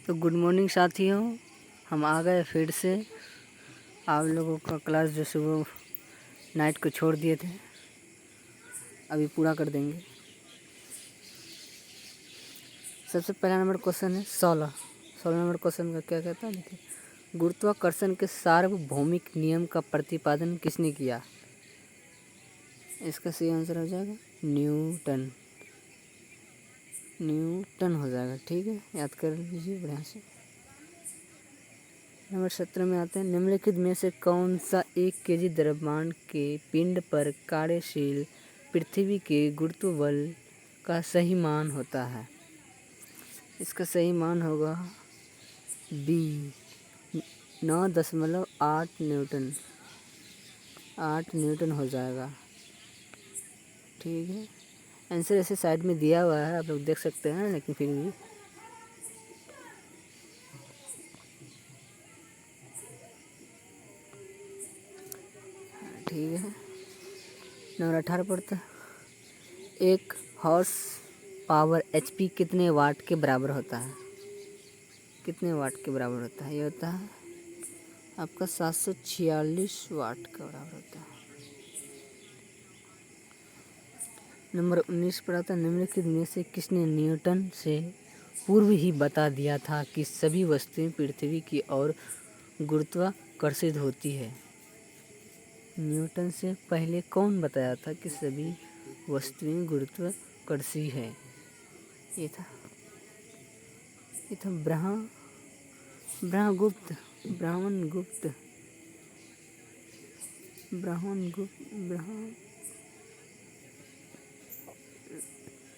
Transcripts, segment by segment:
तो good morning साथियों, हम आ गए फिर से। आप लोगों का क्लास जो सुबह नाइट को छोड़ दिए थे, अभी पूरा कर देंगे। सबसे पहला नंबर क्वेश्चन है 16 नंबर क्वेश्चन का क्या कहता है, देखिए। गुरुत्वाकर्षण के सार्वभौमिक नियम का प्रतिपादन किसने किया? इसका सही आंसर हो जाएगा न्यूटन। न्यूटन हो जाएगा, ठीक है, याद कर लीजिए बढ़िया से। नंबर 17 में आते हैं, निम्नलिखित में से कौन सा 1 kg द्रव्यमान के पिंड पर कार्यशील पृथ्वी के गुरुत्व बल का सही मान होता है? इसका सही मान होगा बी 9.8 न्यूटन। 8 न्यूटन हो जाएगा, ठीक है। आंसर ऐसे साइड में दिया हुआ है, आप लोग देख सकते हैं, लेकिन फिर भी ठीक है। नंबर 18 पढ़ते हैं, 1 हॉर्स पावर HP कितने वाट के बराबर होता है? कितने वाट के बराबर होता है? ये होता है आपका 746 वाट का बराबर होता है। नंबर 19 पर आता है, निम्नलिखित में से किसने न्यूटन से पूर्व ही बता दिया था कि सभी वस्तुएं पृथ्वी की ओर गुरुत्वाकर्षित होती है? न्यूटन से पहले कौन बताया था कि सभी वस्तुएं गुरुत्वाकर्षी है? ये था ब्रह्मगुप्त।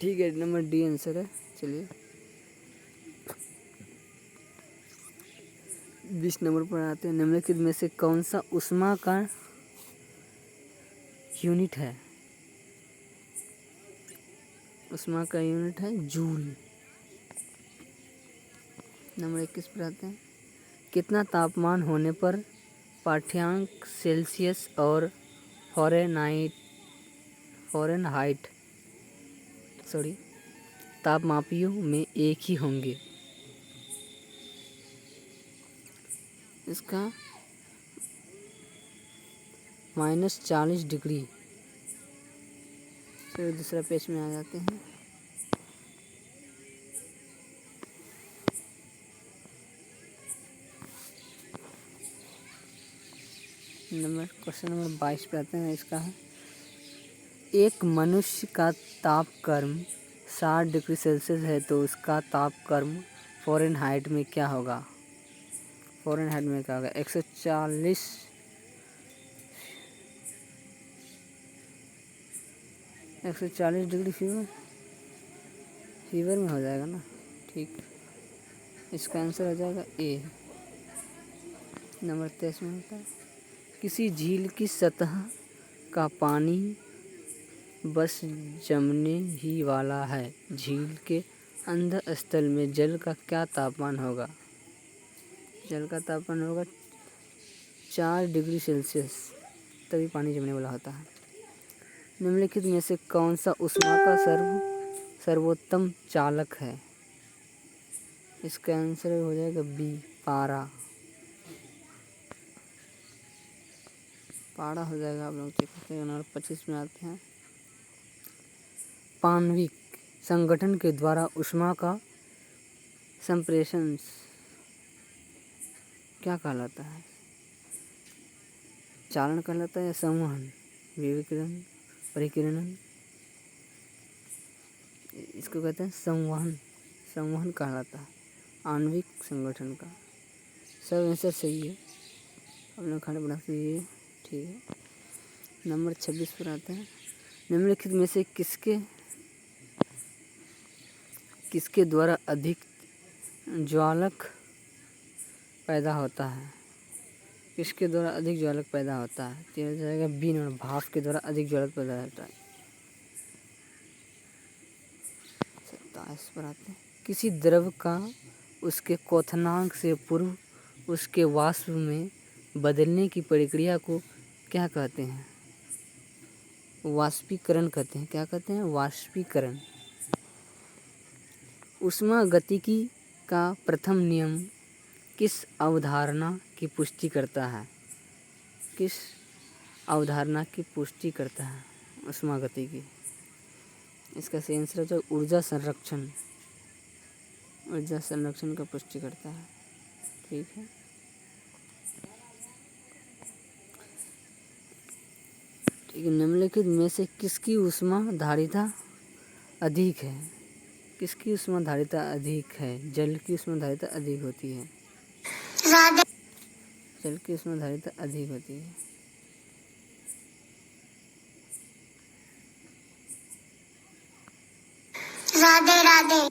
ठीक है, नंबर डी आंसर है। चलिए 20 नंबर पर आते हैं, निम्नलिखित में से कौन सा ऊष्मा का यूनिट है? ऊष्मा का यूनिट है जूल। नंबर 21 पर आते हैं, कितना तापमान होने पर पाठ्यांक सेल्सियस और फ़ारेनहाइट तापमापियों में एक ही होंगे? इसका -40 डिग्री। फिर दूसरा पेज में आ जाते हैं। क्वेश्चन नंबर 22 पे आते हैं। इसका है, एक मनुष्य का तापक्रम 60 डिग्री सेल्सियस है तो उसका तापक्रम फ़ारेनहाइट में क्या होगा? 140 डिग्री फीवर में हो जाएगा ना, ठीक। इसका आंसर हो जाएगा ए। नंबर 23 में होता है, किसी झील की सतह का पानी बस जमने ही वाला है, झील के अंदर स्थल में जल का क्या तापमान होगा? जल का तापमान होगा 4 डिग्री सेल्सियस, तभी पानी जमने वाला होता है। निम्नलिखित में से कौन सा ऊष्मा का सर्वोत्तम चालक है? इसका आंसर हो जाएगा बी पारा हो जाएगा। आप लोग चेक करते हैं। नंबर 25 में आते हैं, आणविक संगठन के द्वारा ऊष्मा का संप्रेषण क्या कहलाता है? चालन कहलाता है या संवहन, विकिरण, परिकिरण? इसको कहते हैं संवहन कहलाता है आणविक संगठन का। सब आंसर सही है, अपने खाने बना दीजिए, ठीक है। नंबर 26 पर आते हैं, निम्नलिखित में से किसके द्वारा अधिक ज्वालक पैदा होता है? किसके द्वारा अधिक ज्वालक पैदा होता है? तो हो जाएगा बी नंबर, भाप के द्वारा अधिक ज्वालक पैदा होता है। 27 पर आते हैं, किसी द्रव का उसके क्वथनांक से पूर्व उसके वाष्प में बदलने की प्रक्रिया को क्या कहते हैं? वाष्पीकरण कहते हैं। क्या कहते हैं? वाष्पीकरण। ऊष्मागतिकी का प्रथम नियम किस अवधारणा की पुष्टि करता है? किस अवधारणा की पुष्टि करता है? ऊष्मागति की। इसका सही आंसर हो जाएगा ऊर्जा संरक्षण। ऊर्जा संरक्षण का पुष्टि करता है। ठीक है। ठीक है, निम्नलिखित में से किसकी ऊष्मा धारिता अधिक है? किसकी ऊष्मा धारिता अधिक है? जल की ऊष्मा धारिता अधिक होती है। जल की ऊष्मा धारिता अधिक होती है। राधे राधे।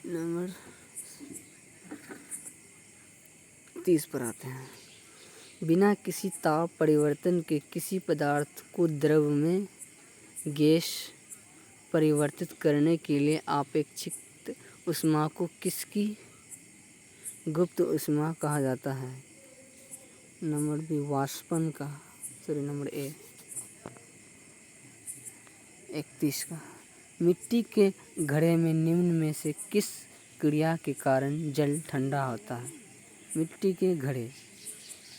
नंबर 30 पर आते हैं। बिना किसी ताप परिवर्तन के किसी पदार्थ को द्रव में गैस परिवर्तित करने के लिए अपेक्षित ऊष्मा को किसकी गुप्त ऊष्मा कहा जाता है? नंबर बी वाष्पन का। नंबर ए 31 का। मिट्टी के घड़े में निम्न में से किस क्रिया के कारण जल ठंडा होता है? मिट्टी के घड़े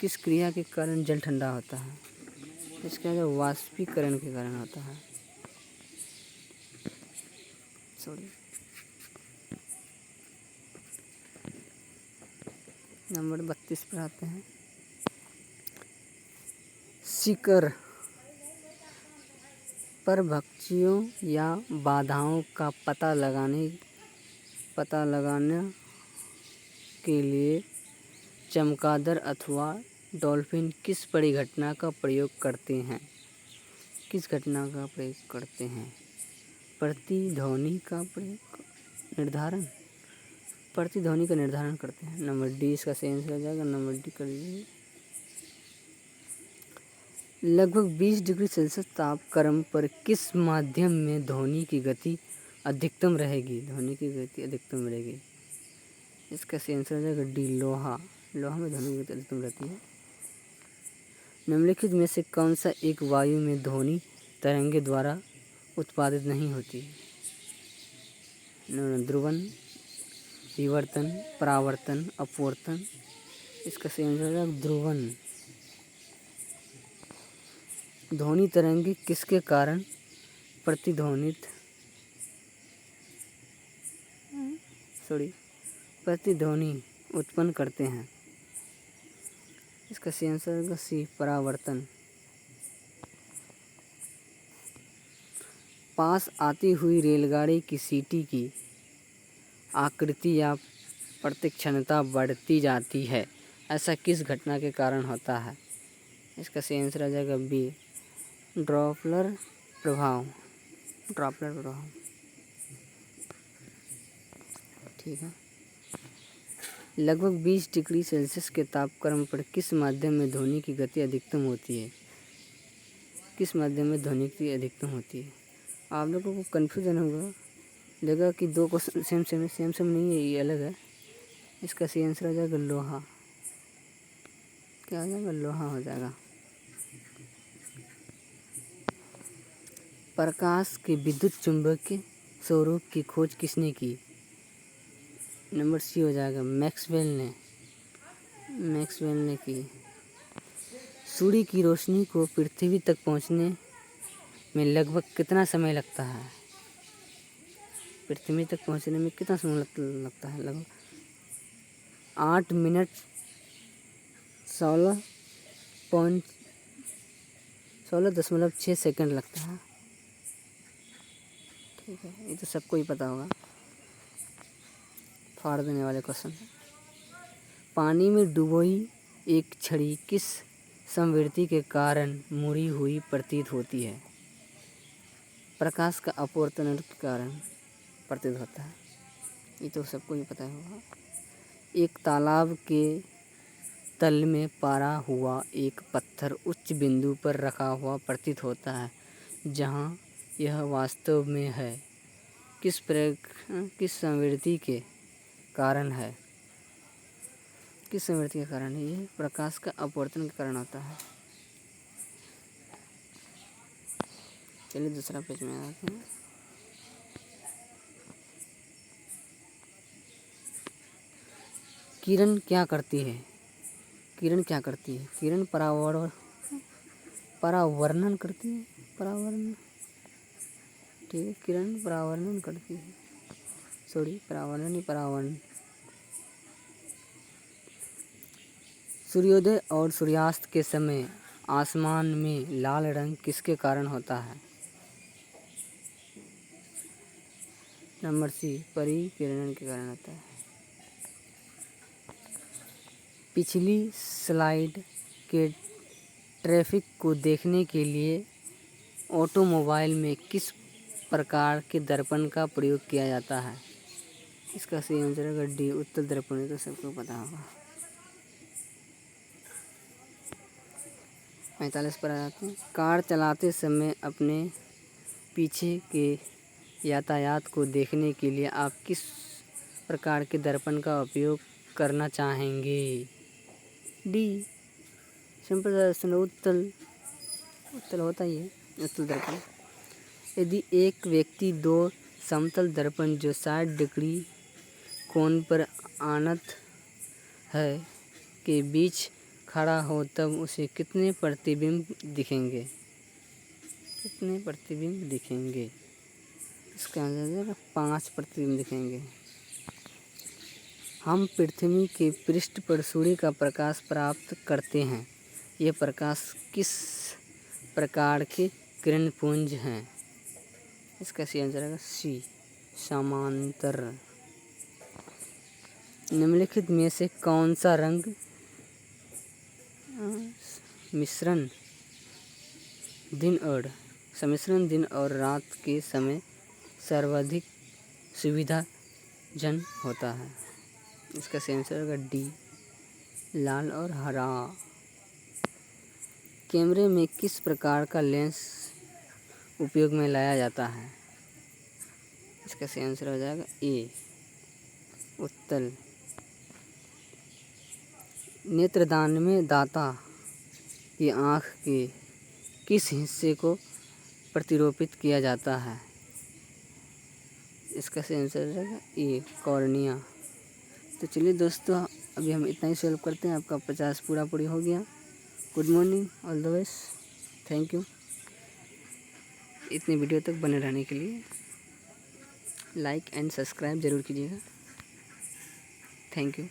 किस क्रिया के कारण जल ठंडा होता है? इसका जो वाष्पीकरण के कारण होता है। सॉरी। नंबर 32 पर आते हैं। शिखर पर भक्षियों या बाधाओं का पता लगाने के लिए चमगादड़ अथवा डॉल्फिन किस परिघटना का प्रयोग करते हैं? किस घटना का प्रयोग करते हैं? प्रतिध्वनि का निर्धारण करते हैं। नंबर डी इसका सही आंसर हो जाएगा। नंबर डी कर लीजिए। लगभग 20 डिग्री सेल्सियस तापक्रम पर किस माध्यम में ध्वनि की गति अधिकतम रहेगी? इसका सही आंसर हो जाएगा डी लोहा में ध्वनि की गति अधिकतम रहती है। निम्नलिखित में से कौन सा एक वायु में ध्वनि तरंगे द्वारा उत्पादित नहीं होती? ध्रुवन, विवर्तन, परावर्तन, अपवर्तन। इसका सही आंसर हो जाएगा ध्रुवन। ध्वनि तरंगे किसके कारण प्रतिध्वनि उत्पन्न करते हैं? इसका सही आंसर होगा सी परावर्तन। पास आती हुई रेलगाड़ी की सीटी की आकृति या प्रतिक्षणता बढ़ती जाती है, ऐसा किस घटना के कारण होता है? इसका सही आंसर आ जाएगा बी ड्रॉपलर प्रभाव। ठीक है। लगभग 20 डिग्री सेल्सियस के तापक्रम पर किस माध्यम में ध्वनि की गति अधिकतम होती है? आप लोगों को कन्फ्यूजन होगा, जगह कि दो क्वेश्चन सेम नहीं है, ये अलग है। इसका सही आंसर हो जाएगा लोहा। क्या हो जाएगा? लोहा हो जाएगा। प्रकाश के विद्युत चुंबकीय स्वरूप की खोज किसने की? नंबर सी हो जाएगा मैक्सवेल ने की। सूर्य की रोशनी को पृथ्वी तक पहुंचने में लगभग कितना समय लगता है? पृथ्वी तक पहुंचने में कितना समय लगता है? लगभग 8 मिनट 16.6 सेकंड लगता है। ठीक है, ये तो सबको ही पता होगा। फाड़ देने वाले क्वेश्चन। पानी में डूबी एक छड़ी किस संवृत्ति के कारण मुड़ी हुई प्रतीत होती है? प्रकाश का अपवर्तन के कारण प्रतीत होता है। ये तो सबको ही पता होगा। एक तालाब के तल में पड़ा हुआ एक पत्थर उच्च बिंदु पर रखा हुआ प्रतीत होता है, जहाँ यह वास्तव में है। किस संवृत्ति के कारण है? ये प्रकाश का अपवर्तन के कारण होता है। चलिए दूसरा पेज में आते हैं। किरण क्या करती है? किरण क्या करती है? किरण परावर्तन करती है। परावर्तन, ठीक है, किरण परावर्तन करती है। सॉरी, परावर्तन नहीं, परावर्तन। सूर्योदय और सूर्यास्त के समय आसमान में लाल रंग किसके कारण होता है? नंबर सी, परिकिरण के कारण होता है। पिछली स्लाइड के ट्रैफिक को देखने के लिए ऑटोमोबाइल में किस प्रकार के दर्पण का प्रयोग किया जाता है? इसका सही आंसर है डी, उत्तल दर्पण। ये तो सबको पता होगा। 45 पर आ जाते हैं। कार चलाते समय अपने पीछे के यातायात को देखने के लिए आप किस प्रकार के दर्पण का उपयोग करना चाहेंगे? डी, सिंपल दर्शन, उत्तल होता ही है, उत्तल दर्पण। यदि एक व्यक्ति दो समतल दर्पण जो 60 डिग्री कोण पर आनत है के बीच खड़ा हो तब उसे कितने प्रतिबिंब दिखेंगे? कितने प्रतिबिंब दिखेंगे? इसका आंसर 5 प्रतिबिंब दिखेंगे। हम पृथ्वी के पृष्ठ पर सूर्य का प्रकाश प्राप्त करते हैं। यह प्रकाश किस प्रकार के किरणपुंज हैं? इसका सही आंसर है सी, समांतर। निम्नलिखित में से कौन सा रंग सम्मिश्रण दिन और रात के समय सर्वाधिक सुविधाजनक होता है? इसका सही आंसर है डी, लाल और हरा। कैमरे में किस प्रकार का लेंस उपयोग में लाया जाता है? इसका सही आंसर हो जाएगा ए, उत्तल। नेत्रदान में दाता की आँख के किस हिस्से को प्रतिरोपित किया जाता है? इसका सही आंसर है ए, कॉर्निया। तो चलिए दोस्तों, अभी हम इतना ही सॉल्व करते हैं। आपका 50 पूरा हो गया। Good morning, all the best, thank you. इतने वीडियो तक बने रहने के लिए लाइक एंड सब्सक्राइब ज़रूर कीजिएगा। Thank you.